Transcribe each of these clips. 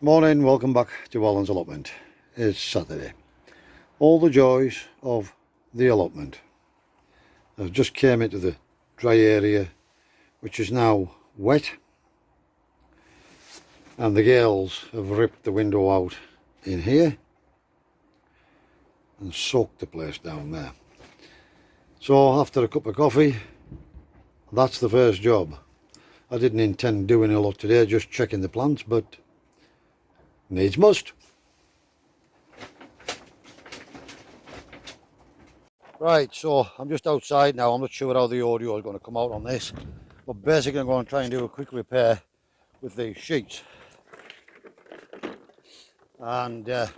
Morning, welcome back to Alan's allotment. It's Saturday. All the joys of the allotment. I've just came into the dry area, which is now wet, and the gales have ripped the window out in here and soaked the place down there. So after a cup of coffee, that's the first job. I didn't intend doing a lot today, just checking the plants, but needs must. Right, so I'm just outside now. I'm not sure how the audio is going to come out on this, but basically I'm going to try and do a quick repair with these sheets. And as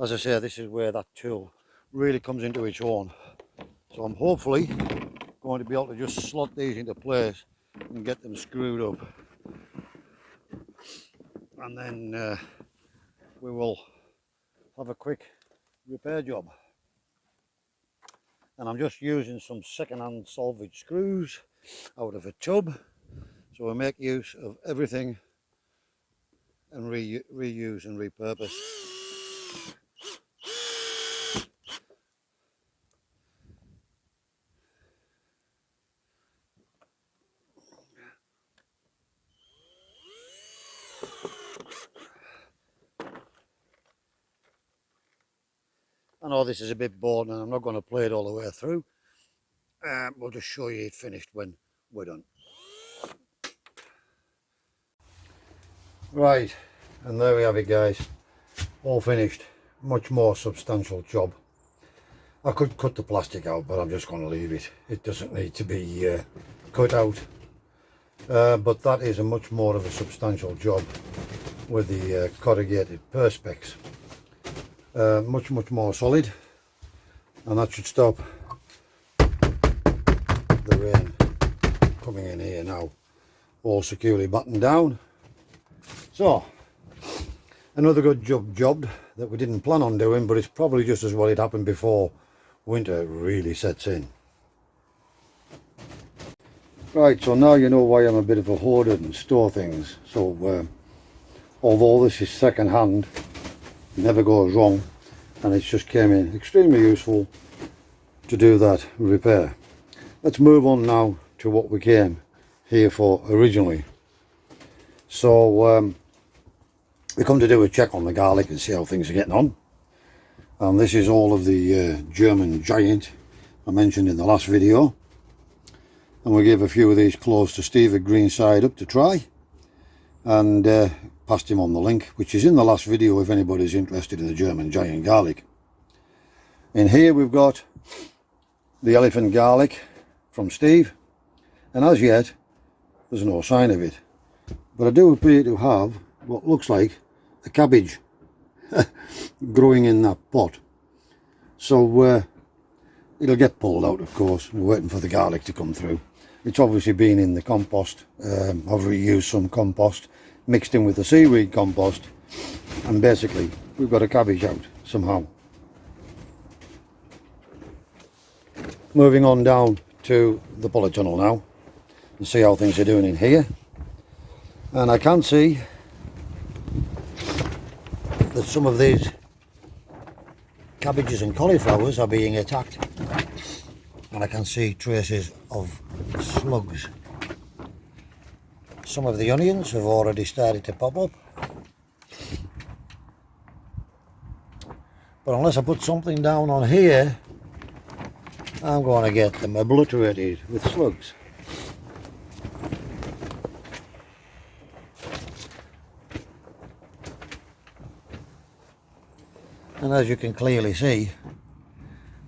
I say, this is where that tool really comes into its own. So I'm hopefully going to be able to just slot these into place and get them screwed up. And then we will have a quick repair job. And I'm just using some second-hand salvage screws out of a tub, so we make use of everything and reuse and repurpose. I know this is a bit boring and I'm not going to play it all the way through. We'll just show you it finished when we're done. Right, and there we have it, guys. All finished. Much more substantial job. I could cut the plastic out, but I'm just going to leave it. It doesn't need to be cut out. But that is a much more of a substantial job with the corrugated perspex. Much more solid, and that should stop the rain coming in here now. All securely battened down. So another good job that we didn't plan on doing, but it's probably just as well it happened before winter really sets in. Right, so now you know why I'm a bit of a hoarder and store things. So although this is second hand, never goes wrong, and it's just came in extremely useful to do that repair. Let's move on now to what we came here for originally. So we come to do a check on the garlic and see how things are getting on, and this is all of the German giant I mentioned in the last video, and we gave a few of these close to Steve at Greenside up to try, and passed him on the link, which is in the last video if anybody's interested in the German giant garlic. In here we've got the elephant garlic from Steve, and as yet there's no sign of it, but I do appear to have what looks like a cabbage growing in that pot. So it'll get pulled out, of course. We're waiting for the garlic to come through. It's obviously been in the compost. I've reused some compost mixed in with the seaweed compost, and basically we've got a cabbage out somehow. Moving on down to the polytunnel now and see how things are doing in here, and I can see that some of these cabbages and cauliflowers are being attacked, and I can see traces of slugs. Some of the onions have already started to pop up, but unless I put something down on here, I'm going to get them obliterated with slugs. And as you can clearly see,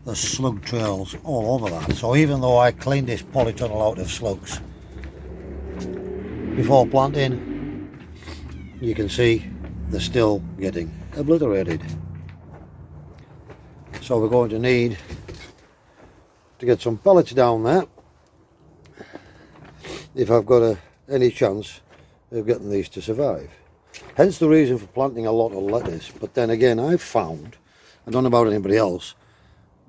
there's slug trails all over that. So even though I cleaned this polytunnel out of slugs before planting, you can see they're still getting obliterated. So we're going to need to get some pellets down there if I've got any chance of getting these to survive. Hence the reason for planting a lot of lettuce. But then again, I've found, I don't know about anybody else,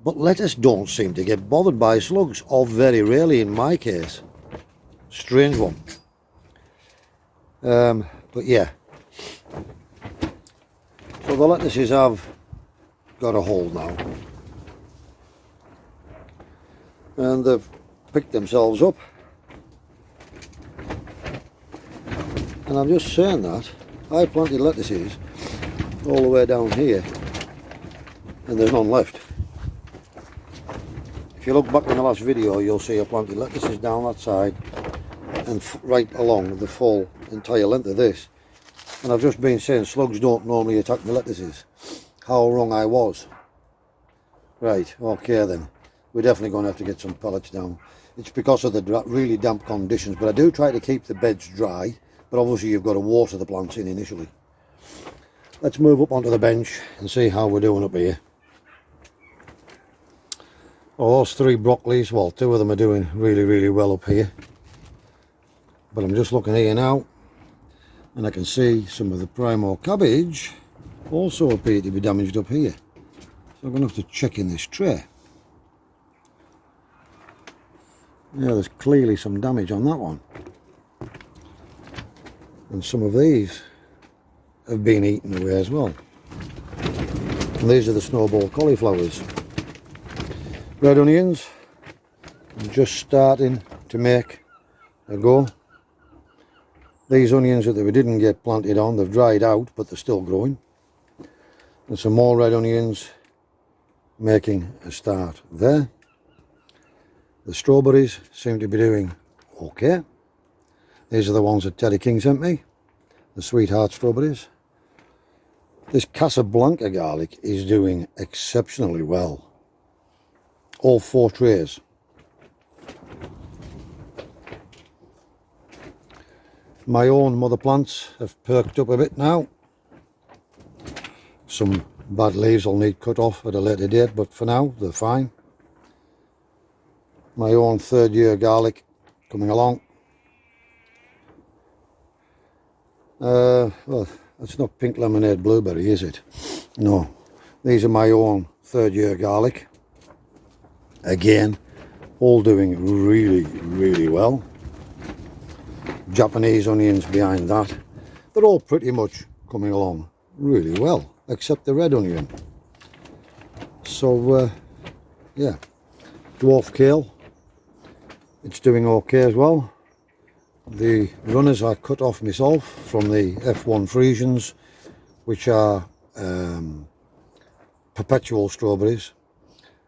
but lettuce don't seem to get bothered by slugs, or very rarely in my case. Strange one. But yeah, So the lettuces have got a hold now, and they've picked themselves up. And I'm just saying that I planted lettuces all the way down here and there's none left. If you look back in the last video, you'll see I planted lettuces down that side and right along the full entire length of this. And I've just been saying slugs don't normally attack the lettuces. How wrong I was. Right, okay then. We're definitely going to have to get some pellets down. It's because of the really damp conditions, but I do try to keep the beds dry, but obviously you've got to water the plants in initially. Let's move up onto the bench and see how we're doing up here. Well, those 3 broccolis, well, 2 of them are doing really well up here. But I'm just looking here now, and I can see some of the primo cabbage also appear to be damaged up here. So I'm going to have to check in this tray. Yeah, there's clearly some damage on that one. And some of these have been eaten away as well. And these are the snowball cauliflowers. Red onions, I'm just starting to make a go. These onions that we didn't get planted on, they've dried out, but they're still growing. And some more red onions making a start there. The strawberries seem to be doing okay. These are the ones that Teddy King sent me, the sweetheart strawberries. This Casablanca garlic is doing exceptionally well. All 4 trays. My own mother plants have perked up a bit now. Some bad leaves will need cut off at a later date, but for now they're fine. My own 3rd year garlic coming along. Well, it's not pink lemonade blueberry, is it? No. These are my own 3rd year garlic. Again, all doing really well. Japanese onions behind that. They're all pretty much coming along really well, except the red onion. So, yeah. Dwarf kale, it's doing okay as well. The runners I cut off myself from the F1 Frisians, which are perpetual strawberries.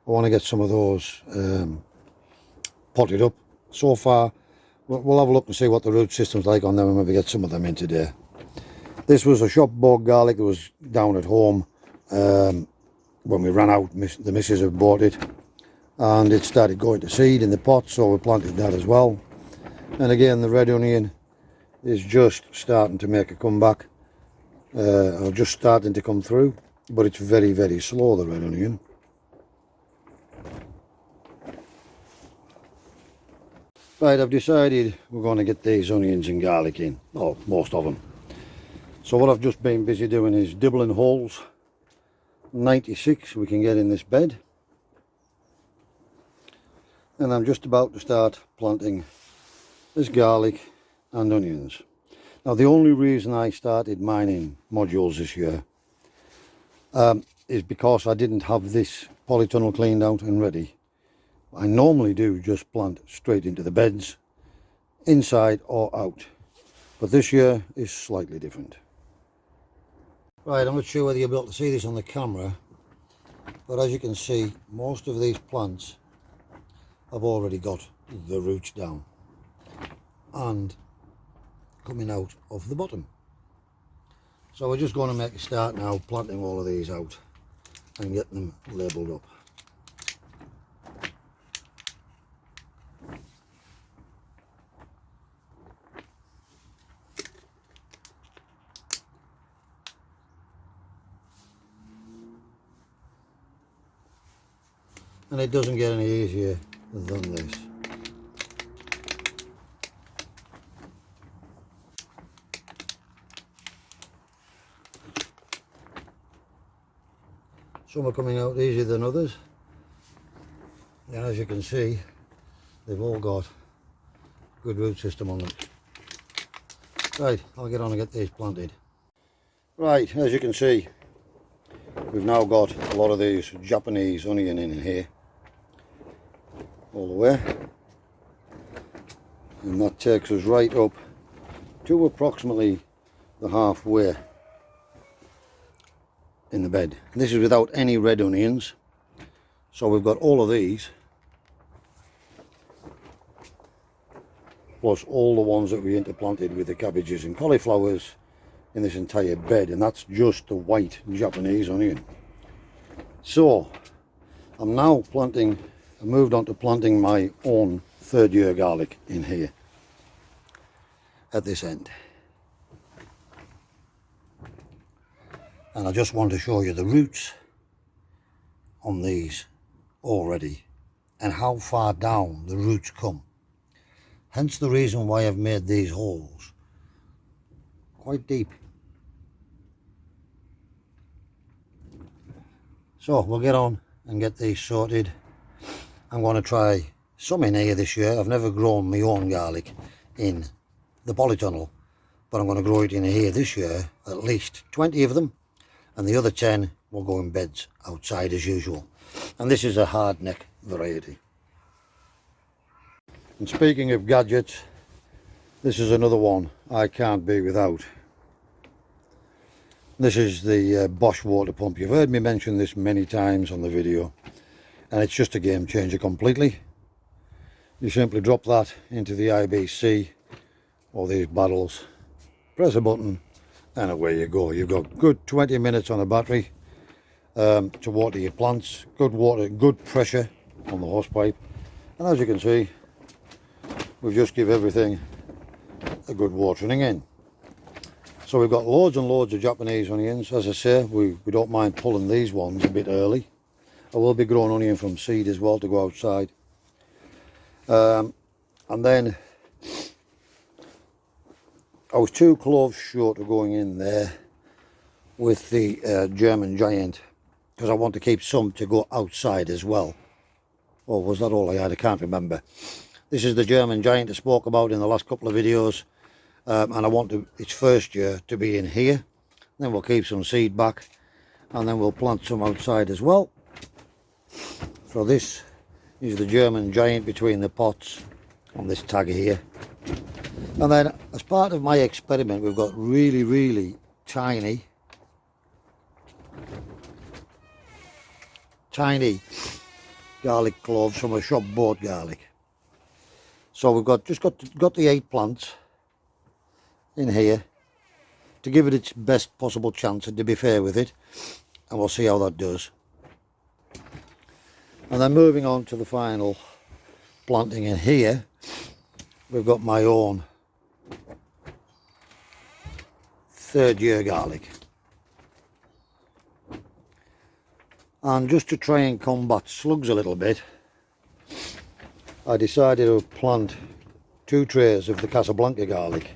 I want to get some of those potted up. So far, we'll have a look and see what the root system's like on them and maybe get some of them in today. This was a shop bought garlic that was down at home when we ran out. The missus have bought it and it started going to seed in the pot, so we planted that as well. And again, the red onion is just starting to make a comeback, or just starting to come through, but it's very slow, the red onion. Right, I've decided we're going to get these onions and garlic in, or most of them. So what I've just been busy doing is dibbling holes, 96 we can get in this bed. And I'm just about to start planting this garlic and onions. Now the only reason I started mining modules this year is because I didn't have this polytunnel cleaned out and ready. I normally do just plant straight into the beds, inside or out, but this year is slightly different. Right, I'm not sure whether you'll be able to see this on the camera, but as you can see, most of these plants have already got the roots down and coming out of the bottom. So we're just going to make a start now, planting all of these out and getting them labelled up. And it doesn't get any easier than this. Some are coming out easier than others, and as you can see, they've all got good root system on them. Right, I'll get on and get these planted. Right, as you can see, we've now got a lot of these Japanese onion in here all the way, and that takes us right up to approximately the halfway in the bed. And this is without any red onions, so we've got all of these plus all the ones that we interplanted with the cabbages and cauliflowers in this entire bed, and that's just the white Japanese onion. So I'm now planting, I moved on to planting my own third year garlic in here at this end, and I just want to show you the roots on these already and how far down the roots come. Hence the reason why I've made these holes quite deep. So we'll get on and get these sorted. I'm going to try some in here this year. I've never grown my own garlic in the polytunnel, but I'm going to grow it in here this year, at least 20 of them, and the other 10 will go in beds outside as usual. And this is a hardneck variety. And speaking of gadgets, this is another one I can't be without. This is the Bosch water pump. You've heard me mention this many times on the video, and it's just a game changer completely. You simply drop that into the IBC or these barrels, press a button, and away you go. You've got good 20 minutes on a battery to water your plants. Good water, good pressure on the hosepipe, and as you can see, we've just give everything a good watering in. So we've got loads and loads of Japanese onions. As I say, we don't mind pulling these ones a bit early. I will be growing onion from seed as well to go outside. And then I was 2 cloves short of going in there with the German giant, because I want to keep some to go outside as well. Or was that all I had? I can't remember. This is the German giant I spoke about in the last couple of videos, and I want its first year to be in here. Then we'll keep some seed back, and then we'll plant some outside as well. So this is the German giant between the pots on this tag here. And then as part of my experiment, we've got really tiny garlic cloves from a shop bought garlic. So we've got the 8 plants in here to give it its best possible chance and to be fair with it, and we'll see how that does. And then moving on to the final planting in here, we've got my own third year garlic. And just to try and combat slugs a little bit, I decided to plant 2 trays of the Casablanca garlic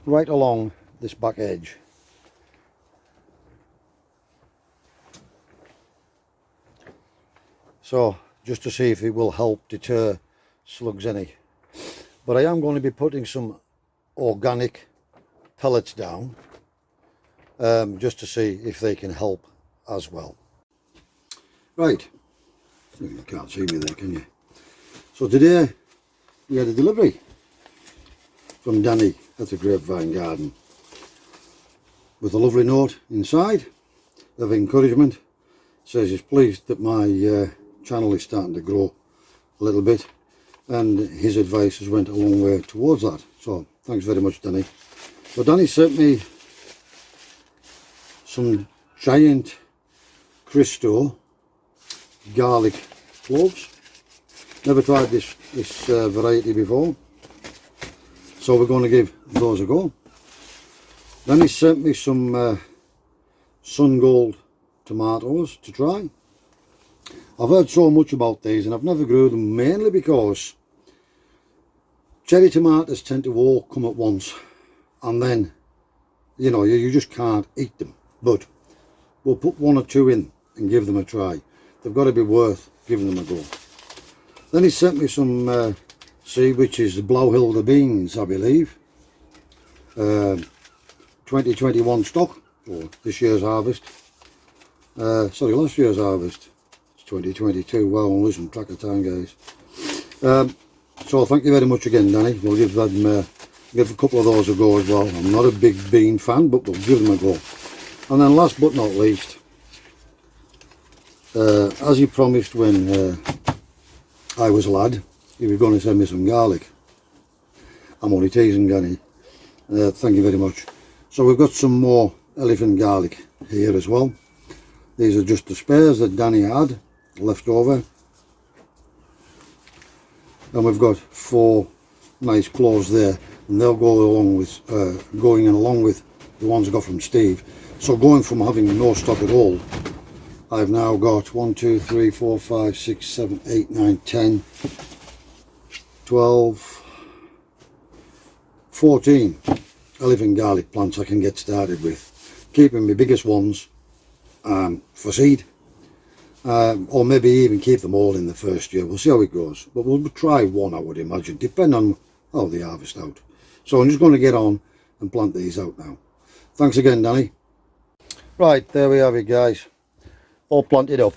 right along this back edge. So just to see if it will help deter slugs any. But I am going to be putting some organic pellets down just to see if they can help as well. Right, you can't see me there, can you? So today we had a delivery from Danny at the Grapevine Garden with a lovely note inside of encouragement. Says he's pleased that my channel is starting to grow a little bit, and his advice has went a long way towards that. So thanks very much, Danny. So Danny sent me some giant Cristo garlic cloves. Never tried this variety before, so we're going to give those a go. Then he sent me some Sun Gold tomatoes to try. I've heard so much about these and I've never grew them, mainly because cherry tomatoes tend to all come at once, and then you know you just can't eat them. But we'll put 1 or 2 in and give them a try. They've got to be worth giving them a go. Then he sent me some seed, which is the Blauhilde beans, I believe. 2021 stock, or this year's harvest. Sorry, last year's harvest. It's 2022. Wow, I'm losing track of time, guys. So thank you very much again, Danny. We'll give them give a couple of those a go as well. I'm not a big bean fan, but we'll give them a go. And then last but not least, as he promised when I was a lad, he was going to send me some garlic. I'm only teasing, Danny. Thank you very much. So we've got some more elephant garlic here as well. These are just the spares that Danny had left over. And we've got 4 nice cloves there, and they'll go along with going along with the ones I got from Steve. So going from having no stock at all, I've now got 1, 2, 3, 4, 5, 6, 7, 8, 9, 10, 12, 14 elephant garlic plants I can get started with, keeping my biggest ones for seed, or maybe even keep them all in the first year. We'll see how it goes, but we'll try one, I would imagine, depending on how they harvest out. So I'm just going to get on and plant these out now. Thanks again, Danny. Right, there we have it, guys, all planted up.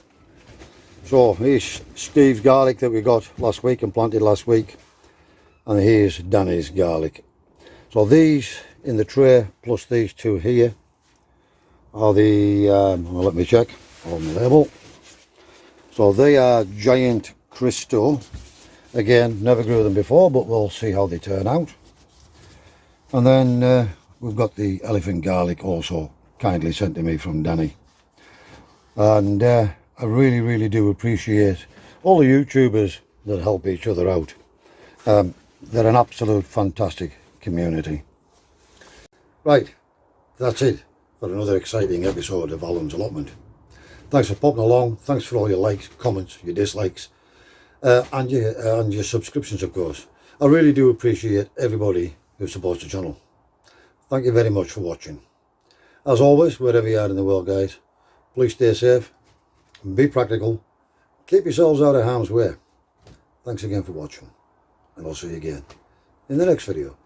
So here's Steve's garlic that we got last week and planted last week, and here's Danny's garlic. So these in the tray plus these 2 here are the well, let me check on the label. So they are giant Cristo. Again, never grew them before, but we'll see how they turn out. And then we've got the elephant garlic also kindly sent to me from Danny. And I really do appreciate all the YouTubers that help each other out. They're an absolute fantastic community. Right, that's it for another exciting episode of Alan's Allotment. Thanks for popping along. Thanks for all your likes, comments, your dislikes, and your subscriptions, of course. I really do appreciate everybody who supports the channel. Thank you very much for watching. As always, wherever you are in the world, guys, please stay safe, be practical, keep yourselves out of harm's way. Thanks again for watching, and I'll see you again in the next video.